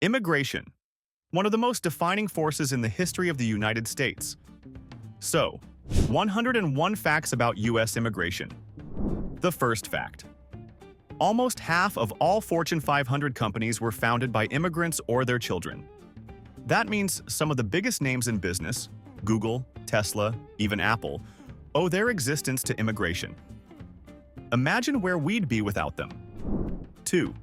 Immigration, one of the most defining forces in the history of the United States. So, 101 facts about U.S. immigration. The first fact. Almost half of all Fortune 500 companies were founded by immigrants or their children. That means some of the biggest names in business, Google, Tesla, even Apple, owe their existence to immigration. Imagine where we'd be without them. 2.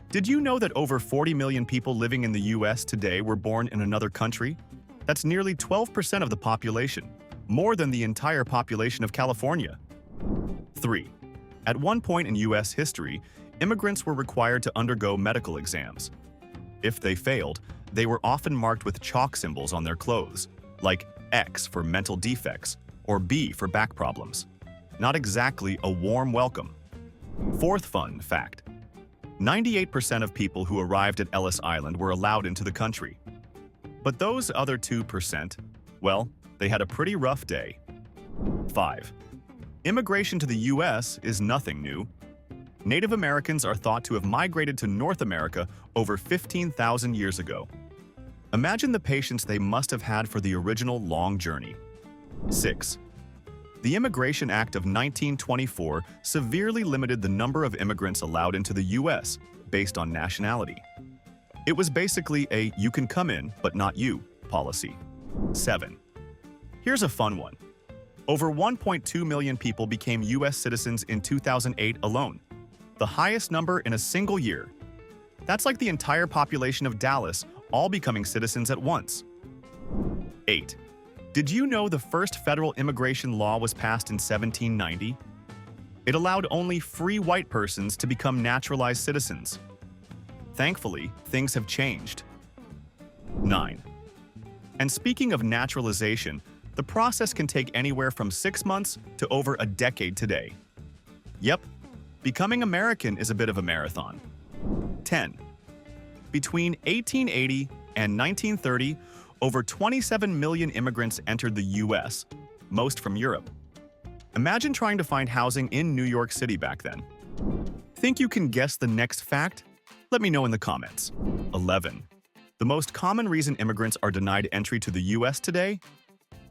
Did you know that over 40 million people living in the U.S. today were born in another country? That's nearly 12% of the population, more than the entire population of California. 3. At one point in U.S. history, immigrants were required to undergo medical exams. If they failed, they were often marked with chalk symbols on their clothes, like X for mental defects or B for back problems. Not exactly a warm welcome. Fourth fun fact. 98% of people who arrived at Ellis Island were allowed into the country. But those other 2%, well, they had a pretty rough day. 5. Immigration to the U.S. is nothing new. Native Americans are thought to have migrated to North America over 15,000 years ago. Imagine the patience they must have had for the original long journey. 6. The Immigration Act of 1924 severely limited the number of immigrants allowed into the U.S. based on nationality. It was basically a "you can come in, but not you" policy. 7. Here's a fun one. Over 1.2 million people became U.S. citizens in 2008 alone, the highest number in a single year. That's like the entire population of Dallas all becoming citizens at once. 8. Did you know the first federal immigration law was passed in 1790? It allowed only free white persons to become naturalized citizens. Thankfully, things have changed. 9. And speaking of naturalization, the process can take anywhere from 6 months to over a decade today. Yep, becoming American is a bit of a marathon. 10. Between 1880 and 1930, over 27 million immigrants entered the U.S., most from Europe. Imagine trying to find housing in New York City back then. Think you can guess the next fact? Let me know in the comments. 11. The most common reason immigrants are denied entry to the U.S. today?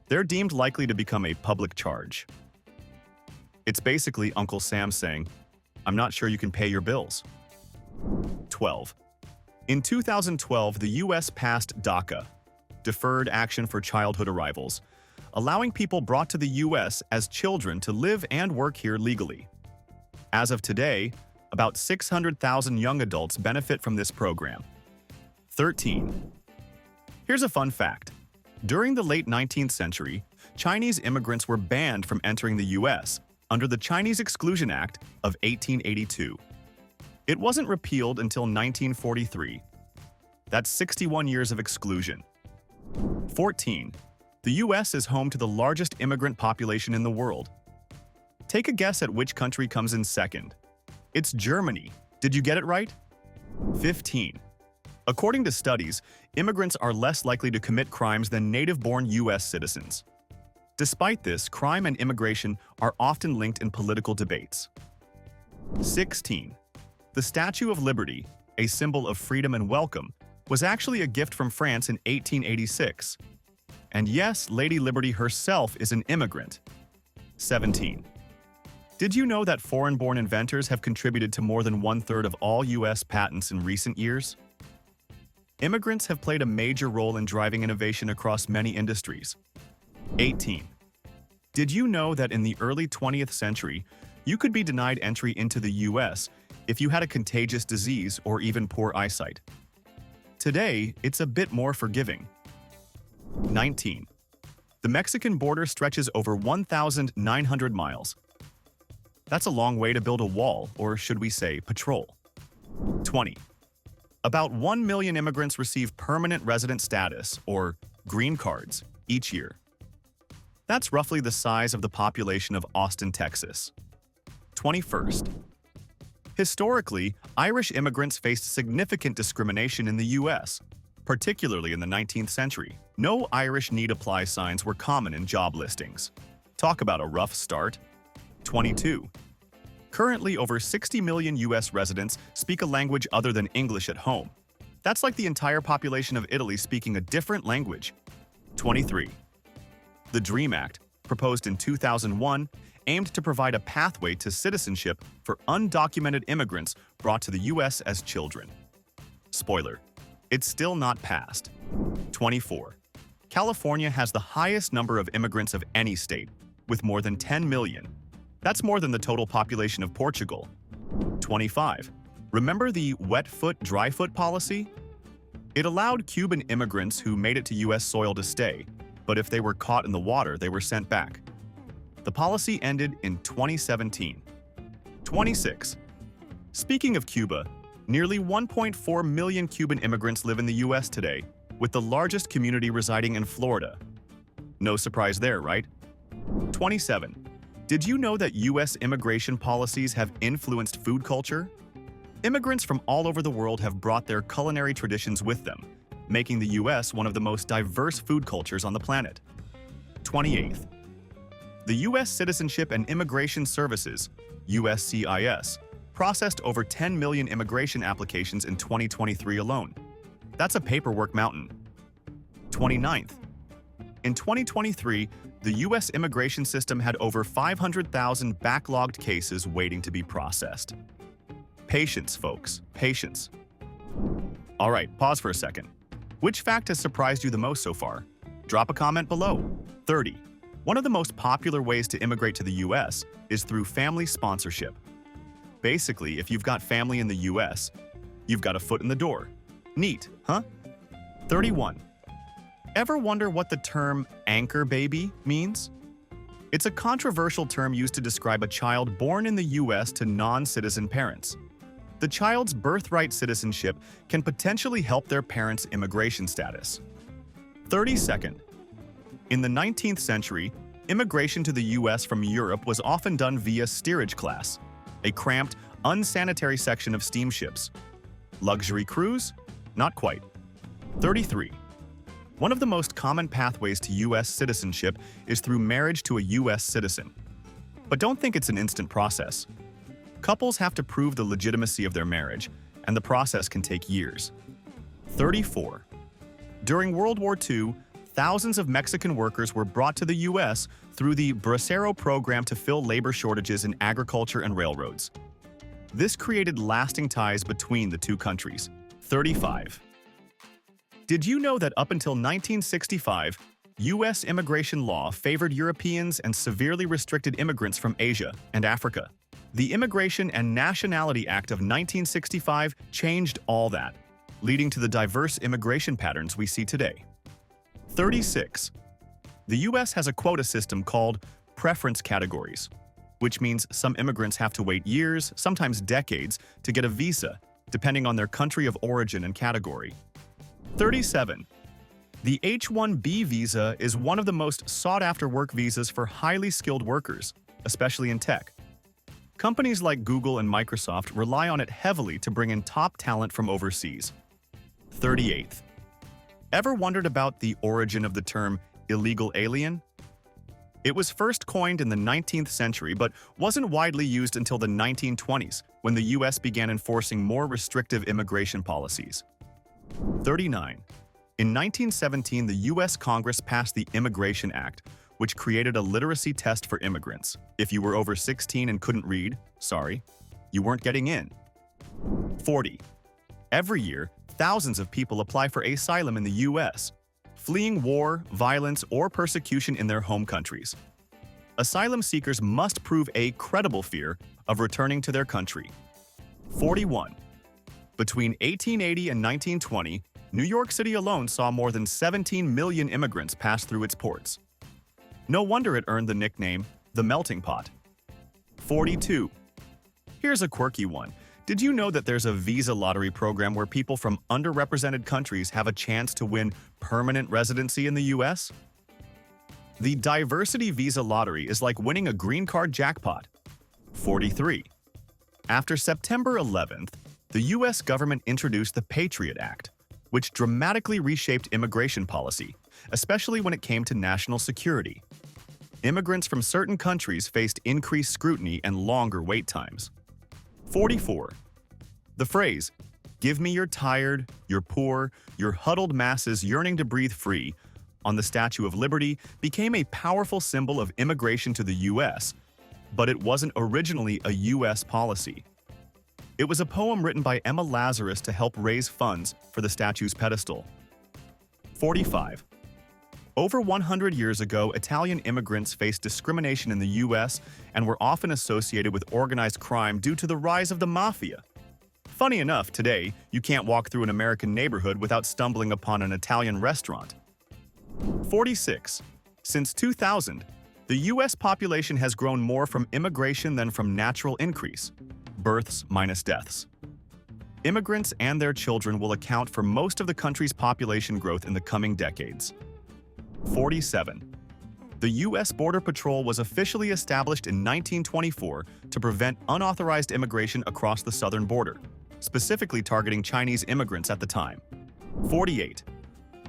They're deemed likely to become a public charge. It's basically Uncle Sam saying, "I'm not sure you can pay your bills." 12. In 2012, the U.S. passed DACA, Deferred Action for Childhood Arrivals, allowing people brought to the U.S. as children to live and work here legally. As of today, about 600,000 young adults benefit from this program. 13. Here's a fun fact. During the late 19th century, Chinese immigrants were banned from entering the U.S. under the Chinese Exclusion Act of 1882. It wasn't repealed until 1943. That's 61 years of exclusion. 14. The U.S. is home to the largest immigrant population in the world. Take a guess at which country comes in second. It's Germany. Did you get it right? 15. According to studies, immigrants are less likely to commit crimes than native-born U.S. citizens. Despite this, crime and immigration are often linked in political debates. 16. The Statue of Liberty, a symbol of freedom and welcome, was actually a gift from France in 1886. And yes, Lady Liberty herself is an immigrant. 17. Did you know that foreign-born inventors have contributed to more than 1/3 of all U.S. patents in recent years? Immigrants have played a major role in driving innovation across many industries. 18. Did you know that in the early 20th century, you could be denied entry into the U.S. if you had a contagious disease or even poor eyesight? Today, it's a bit more forgiving. 19. The Mexican border stretches over 1,900 miles. That's a long way to build a wall, or should we say patrol. 20. About 1 million immigrants receive permanent resident status, or green cards, each year. That's roughly the size of the population of Austin, Texas. 21st. Historically, Irish immigrants faced significant discrimination in the U.S., particularly in the 19th century. No Irish Need Apply signs were common in job listings. Talk about a rough start. 22. Currently, over 60 million U.S. residents speak a language other than English at home. That's like the entire population of Italy speaking a different language. 23. The DREAM Act, proposed in 2001, aimed to provide a pathway to citizenship for undocumented immigrants brought to the U.S. as children. Spoiler: it's still not passed. 24. California has the highest number of immigrants of any state, with more than 10 million. That's more than the total population of Portugal. 25. Remember the wet foot, dry foot policy? It allowed Cuban immigrants who made it to U.S. soil to stay, but if they were caught in the water, they were sent back. The policy ended in 2017. 26. Speaking of Cuba, nearly 1.4 million Cuban immigrants live in the U.S. today, with the largest community residing in Florida. No surprise there, right? 27. Did you know that U.S. immigration policies have influenced food culture? Immigrants from all over the world have brought their culinary traditions with them, making the U.S. one of the most diverse food cultures on the planet. 28. The U.S. Citizenship and Immigration Services, USCIS, processed over 10 million immigration applications in 2023 alone. That's a paperwork mountain. 29th. In 2023, the U.S. immigration system had over 500,000 backlogged cases waiting to be processed. Patience, folks, patience. All right, pause for a second. Which fact has surprised you the most so far? Drop a comment below. 30. One of the most popular ways to immigrate to the U.S. is through family sponsorship. Basically, if you've got family in the U.S., you've got a foot in the door. Neat, huh? 31. Ever wonder what the term anchor baby means? It's a controversial term used to describe a child born in the U.S. to non-citizen parents. The child's birthright citizenship can potentially help their parents' immigration status. 32nd. In the 19th century, immigration to the U.S. from Europe was often done via steerage class, a cramped, unsanitary section of steamships. Luxury cruise? Not quite. 33. One of the most common pathways to U.S. citizenship is through marriage to a U.S. citizen. But don't think it's an instant process. Couples have to prove the legitimacy of their marriage, and the process can take years. 34. During World War II, thousands of Mexican workers were brought to the U.S. through the Bracero program to fill labor shortages in agriculture and railroads. This created lasting ties between the two countries. 35. Did you know that up until 1965, U.S. immigration law favored Europeans and severely restricted immigrants from Asia and Africa? The Immigration and Nationality Act of 1965 changed all that, leading to the diverse immigration patterns we see today. 36. The U.S. has a quota system called preference categories, which means some immigrants have to wait years, sometimes decades, to get a visa, depending on their country of origin and category. 37. The H-1B visa is one of the most sought-after work visas for highly skilled workers, especially in tech. Companies like Google and Microsoft rely on it heavily to bring in top talent from overseas. 38. Ever wondered about the origin of the term illegal alien? It was first coined in the 19th century but wasn't widely used until the 1920s, when the U.S. began enforcing more restrictive immigration policies. 39. In 1917, the U.S. Congress passed the Immigration Act, which created a literacy test for immigrants. If you were over 16 and couldn't read, sorry, you weren't getting in. 40. Every year, thousands of people apply for asylum in the U.S., fleeing war, violence, or persecution in their home countries. Asylum seekers must prove a credible fear of returning to their country. 41. Between 1880 and 1920, New York City alone saw more than 17 million immigrants pass through its ports. No wonder it earned the nickname, the melting pot. 42. Here's a quirky one. Did you know that there's a visa lottery program where people from underrepresented countries have a chance to win permanent residency in the U.S.? The Diversity Visa Lottery is like winning a green card jackpot. 43. After September 11th, the U.S. government introduced the Patriot Act, which dramatically reshaped immigration policy, especially when it came to national security. Immigrants from certain countries faced increased scrutiny and longer wait times. 44. The phrase, Give me your tired, your poor, your huddled masses yearning to breathe free on the Statue of Liberty became a powerful symbol of immigration to the U.S., but it wasn't originally a U.S. policy. It was a poem written by Emma Lazarus to help raise funds for the statue's pedestal. 45. Over 100 years ago, Italian immigrants faced discrimination in the U.S. and were often associated with organized crime due to the rise of the mafia. Funny enough, today, you can't walk through an American neighborhood without stumbling upon an Italian restaurant. 46. Since 2000, the U.S. population has grown more from immigration than from natural increase. Births minus deaths. Immigrants and their children will account for most of the country's population growth in the coming decades. 47. The U.S. Border Patrol was officially established in 1924 to prevent unauthorized immigration across the southern border, specifically targeting Chinese immigrants at the time. 48.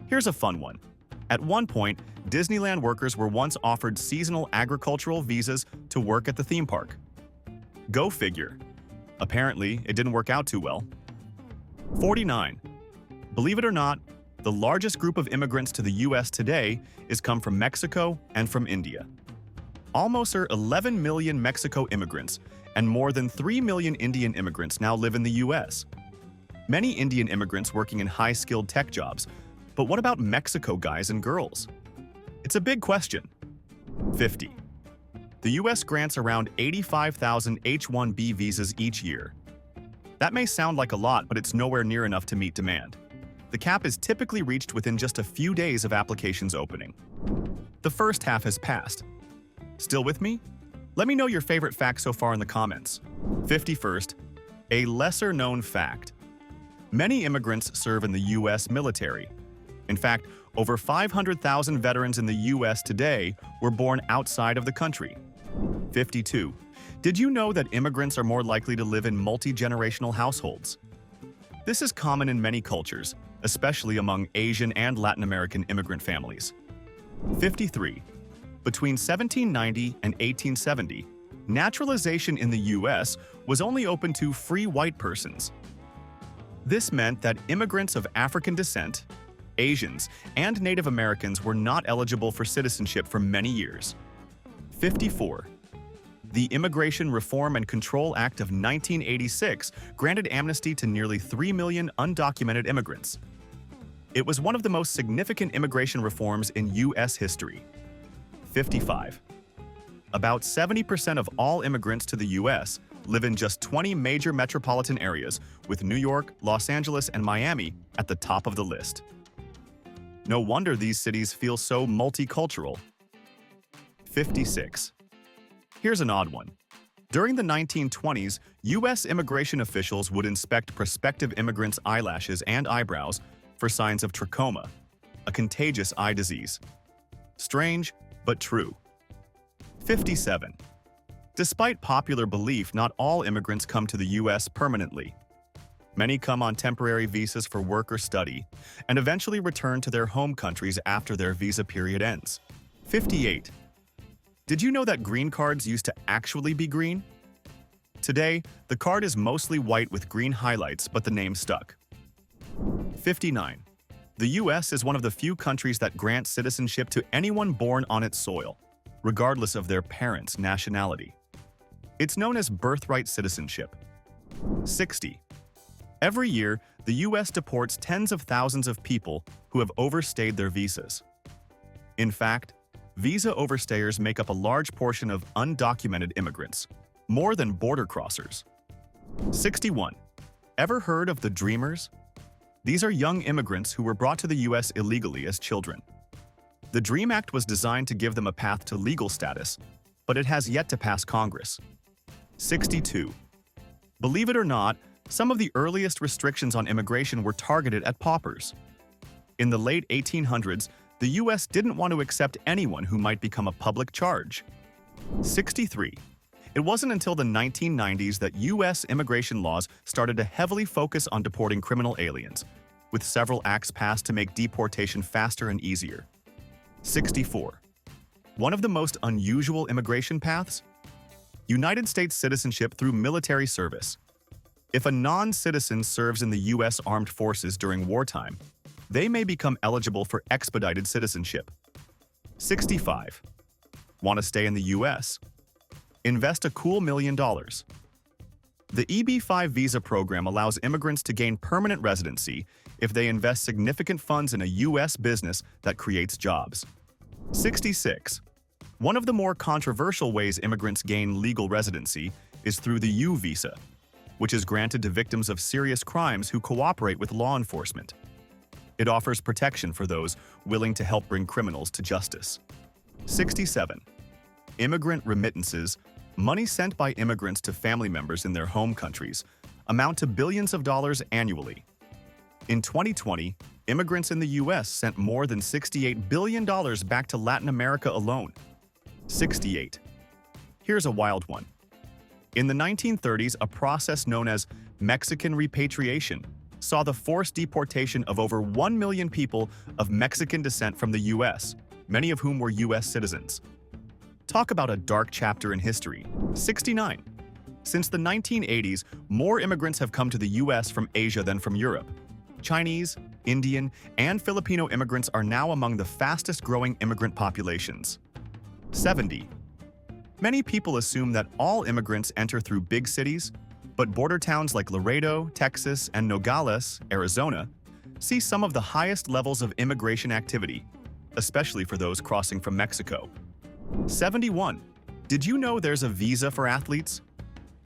Here's a fun one. At one point, Disneyland workers were once offered seasonal agricultural visas to work at the theme park. Go figure. Apparently, it didn't work out too well. 49. Believe it or not, the largest group of immigrants to the U.S. today is come from Mexico and from India. Almost 11 million Mexico immigrants and more than 3 million Indian immigrants now live in the U.S. Many Indian immigrants working in high-skilled tech jobs, but what about Mexico guys and girls? It's a big question. 50. The U.S. grants around 85,000 H-1B visas each year. That may sound like a lot, but it's nowhere near enough to meet demand. The cap is typically reached within just a few days of applications opening. The first half has passed. Still with me? Let me know your favorite fact so far in the comments. 51st, a lesser-known fact. Many immigrants serve in the U.S. military. In fact, over 500,000 veterans in the U.S. today were born outside of the country. 52. Did you know that immigrants are more likely to live in multi-generational households? This is common in many cultures, especially among Asian and Latin American immigrant families. 53. Between 1790 and 1870, naturalization in the U.S. was only open to free white persons. This meant that immigrants of African descent, Asians, and Native Americans were not eligible for citizenship for many years. 54. The Immigration Reform and Control Act of 1986 granted amnesty to nearly 3 million undocumented immigrants. It was one of the most significant immigration reforms in U.S. history. 55. About 70% of all immigrants to the U.S. live in just 20 major metropolitan areas, with New York, Los Angeles, and Miami at the top of the list. No wonder these cities feel so multicultural. 56. Here's an odd one. During the 1920s, U.S. immigration officials would inspect prospective immigrants' eyelashes and eyebrows for signs of trachoma, a contagious eye disease. Strange, but true. 57. Despite popular belief, not all immigrants come to the U.S. permanently. Many come on temporary visas for work or study, and eventually return to their home countries after their visa period ends. 58. Did you know that green cards used to actually be green? Today, the card is mostly white with green highlights, but the name stuck. 59. The U.S. is one of the few countries that grants citizenship to anyone born on its soil, regardless of their parents' nationality. It's known as birthright citizenship. 60. Every year, the U.S. deports tens of thousands of people who have overstayed their visas. In fact, visa overstayers make up a large portion of undocumented immigrants, more than border crossers. 61. Ever heard of the Dreamers? These are young immigrants who were brought to the U.S. illegally as children. The DREAM Act was designed to give them a path to legal status, but it has yet to pass Congress. 62. Believe it or not, some of the earliest restrictions on immigration were targeted at paupers. In the late 1800s, the U.S. didn't want to accept anyone who might become a public charge. 63. It wasn't until the 1990s that U.S. immigration laws started to heavily focus on deporting criminal aliens, with several acts passed to make deportation faster and easier. 64. One of the most unusual immigration paths? United States citizenship through military service. If a non-citizen serves in the U.S. Armed Forces during wartime, they may become eligible for expedited citizenship. 65. Want to stay in the U.S.? Invest a cool $1 million. The EB-5 visa program allows immigrants to gain permanent residency if they invest significant funds in a U.S. business that creates jobs. 66. One of the more controversial ways immigrants gain legal residency is through the U visa, which is granted to victims of serious crimes who cooperate with law enforcement. It offers protection for those willing to help bring criminals to justice. 67. Immigrant remittances, money sent by immigrants to family members in their home countries, amount to billions of dollars annually. In 2020, immigrants in the U.S. sent more than $68 billion back to Latin America alone. 68. Here's a wild one. In the 1930s, a process known as Mexican repatriation saw the forced deportation of over 1 million people of Mexican descent from the U.S., many of whom were U.S. citizens. Talk about a dark chapter in history. 69. Since the 1980s, more immigrants have come to the U.S. from Asia than from Europe. Chinese, Indian, and Filipino immigrants are now among the fastest-growing immigrant populations. 70. Many people assume that all immigrants enter through big cities, but border towns like Laredo, Texas, and Nogales, Arizona, see some of the highest levels of immigration activity, especially for those crossing from Mexico. 71. Did you know there's a visa for athletes?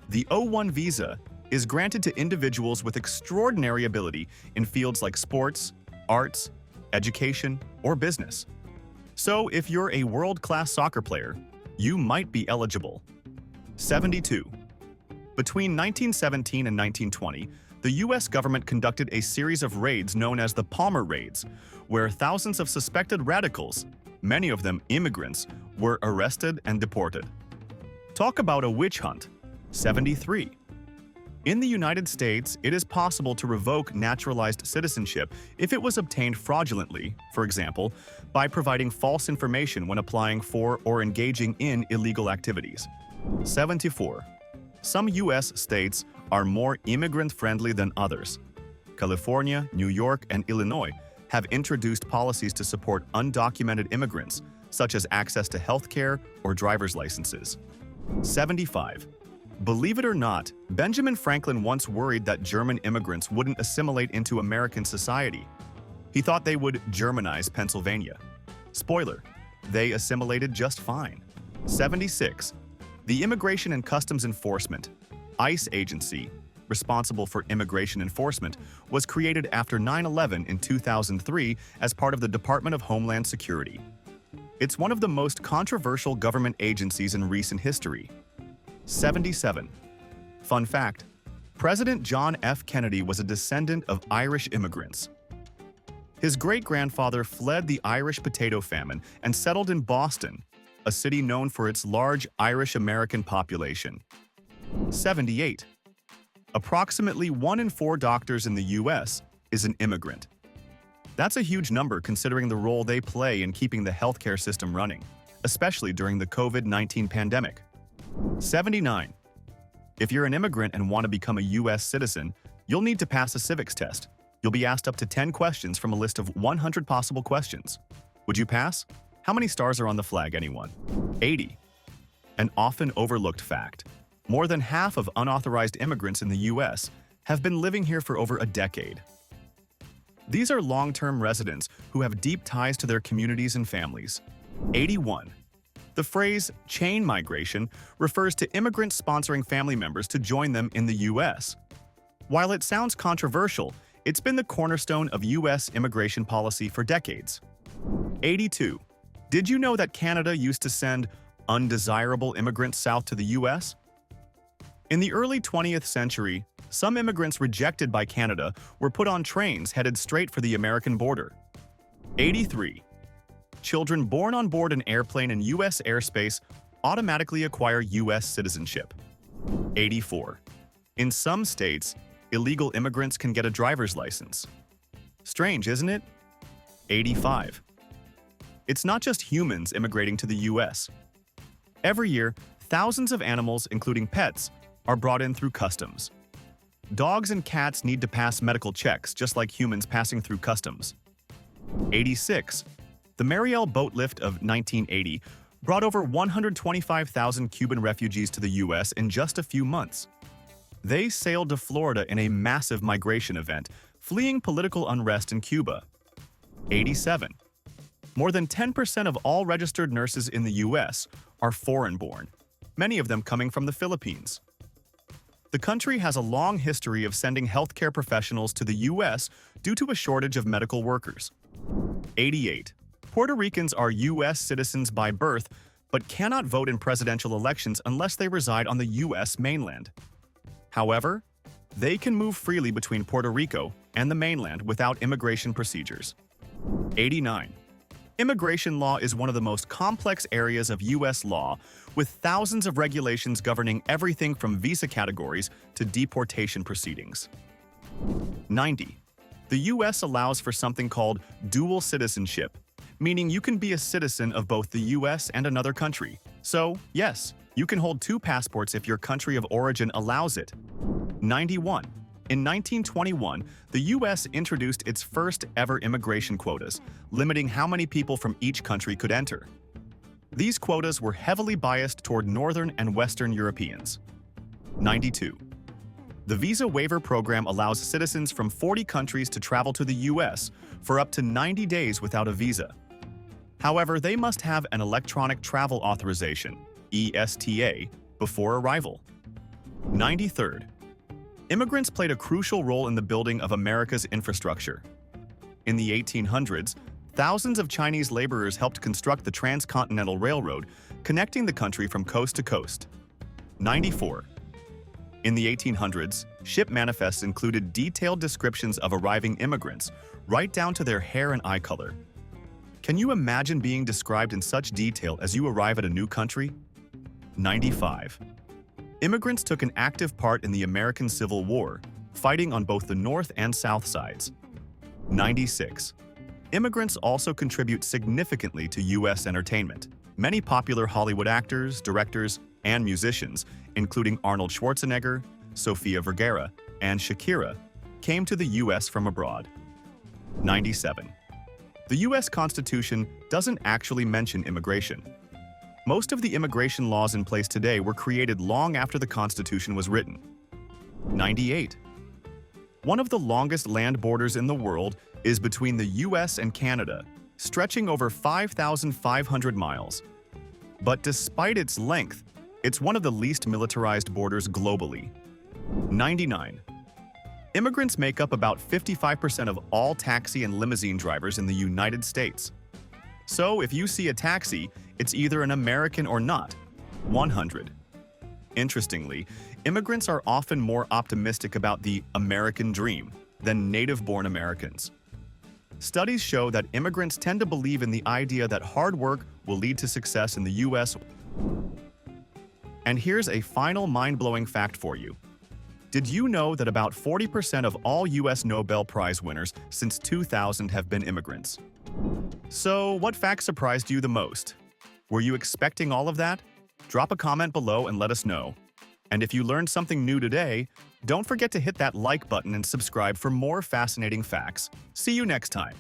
The O1 visa is granted to individuals with extraordinary ability in fields like sports, arts, education, or business. So if you're a world-class soccer player, you might be eligible. 72. Between 1917 and 1920, the U.S. government conducted a series of raids known as the Palmer Raids, where thousands of suspected radicals, many of them immigrants, were arrested and deported. Talk about a witch hunt. 73. In the United States, it is possible to revoke naturalized citizenship if it was obtained fraudulently, for example, by providing false information when applying for or engaging in illegal activities. 74. Some U.S. states are more immigrant-friendly than others. California, New York, and Illinois have introduced policies to support undocumented immigrants, such as access to health care or driver's licenses. 75. Believe it or not, Benjamin Franklin once worried that German immigrants wouldn't assimilate into American society. He thought they would Germanize Pennsylvania. Spoiler, they assimilated just fine. 76. The Immigration and Customs Enforcement, ICE agency, responsible for immigration enforcement, was created after 9/11 in 2003 as part of the Department of Homeland Security. It's one of the most controversial government agencies in recent history. 77. Fun fact: President John F. Kennedy was a descendant of Irish immigrants. His great-grandfather fled the Irish potato famine and settled in Boston, a city known for its large Irish-American population. 78. Approximately 1 in 4 doctors in the U.S. is an immigrant. That's a huge number considering the role they play in keeping the healthcare system running, especially during the COVID-19 pandemic. 79. If you're an immigrant and want to become a U.S. citizen, you'll need to pass a civics test. You'll be asked up to 10 questions from a list of 100 possible questions. Would you pass? How many stars are on the flag, anyone? 80. An often overlooked fact: more than half of unauthorized immigrants in the U.S. have been living here for over a decade. These are long-term residents who have deep ties to their communities and families. 81. The phrase chain migration refers to immigrants sponsoring family members to join them in the U.S. While it sounds controversial, it's been the cornerstone of U.S. immigration policy for decades. 82. Did you know that Canada used to send undesirable immigrants south to the U.S.? In the early 20th century, some immigrants rejected by Canada were put on trains headed straight for the American border. 83. Children born on board an airplane in U.S. airspace automatically acquire U.S. citizenship. 84. In some states, illegal immigrants can get a driver's license. Strange, isn't it? 85. It's not just humans immigrating to the U.S. Every year, thousands of animals, including pets, are brought in through customs. Dogs and cats need to pass medical checks just like humans passing through customs. 86. The Mariel boat lift of 1980 brought over 125,000 Cuban refugees to the U.S. in just a few months. They sailed to Florida in a massive migration event, fleeing political unrest in Cuba. 87. More than 10% of all registered nurses in the U.S. are foreign-born, many of them coming from the Philippines. The country has a long history of sending healthcare professionals to the U.S. due to a shortage of medical workers. 88. Puerto Ricans are U.S. citizens by birth, but cannot vote in presidential elections unless they reside on the U.S. mainland. However, they can move freely between Puerto Rico and the mainland without immigration procedures. 89. Immigration law is one of the most complex areas of U.S. law, with thousands of regulations governing everything from visa categories to deportation proceedings. 90. The U.S. allows for something called dual citizenship, meaning you can be a citizen of both the U.S. and another country. So, yes, you can hold two passports if your country of origin allows it. 91. In 1921, the U.S. introduced its first ever immigration quotas, limiting how many people from each country could enter. These quotas were heavily biased toward Northern and Western Europeans. 92. The Visa Waiver Program allows citizens from 40 countries to travel to the U.S. for up to 90 days without a visa. However, they must have an Electronic Travel Authorization, ESTA, before arrival. 93rd. Immigrants played a crucial role in the building of America's infrastructure. In the 1800s, thousands of Chinese laborers helped construct the Transcontinental Railroad, connecting the country from coast to coast. 94. In the 1800s, ship manifests included detailed descriptions of arriving immigrants, right down to their hair and eye color. Can you imagine being described in such detail as you arrive at a new country? 95. Immigrants took an active part in the American Civil War, fighting on both the North and South sides. 96. Immigrants also contribute significantly to U.S. entertainment. Many popular Hollywood actors, directors, and musicians, including Arnold Schwarzenegger, Sofia Vergara, and Shakira, came to the U.S. from abroad. 97. The U.S. Constitution doesn't actually mention immigration. Most of the immigration laws in place today were created long after the Constitution was written. 98. One of the longest land borders in the world is between the U.S. and Canada, stretching over 5,500 miles. But despite its length, it's one of the least militarized borders globally. 99. Immigrants make up about 55% of all taxi and limousine drivers in the United States. So if you see a taxi, it's either an American or not. 100. Interestingly, immigrants are often more optimistic about the American dream than native-born Americans. Studies show that immigrants tend to believe in the idea that hard work will lead to success in the U.S. And here's a final mind-blowing fact for you. Did you know that about 40% of all U.S. Nobel Prize winners since 2000 have been immigrants? So, what fact surprised you the most? Were you expecting all of that? Drop a comment below and let us know. And if you learned something new today, don't forget to hit that like button and subscribe for more fascinating facts. See you next time.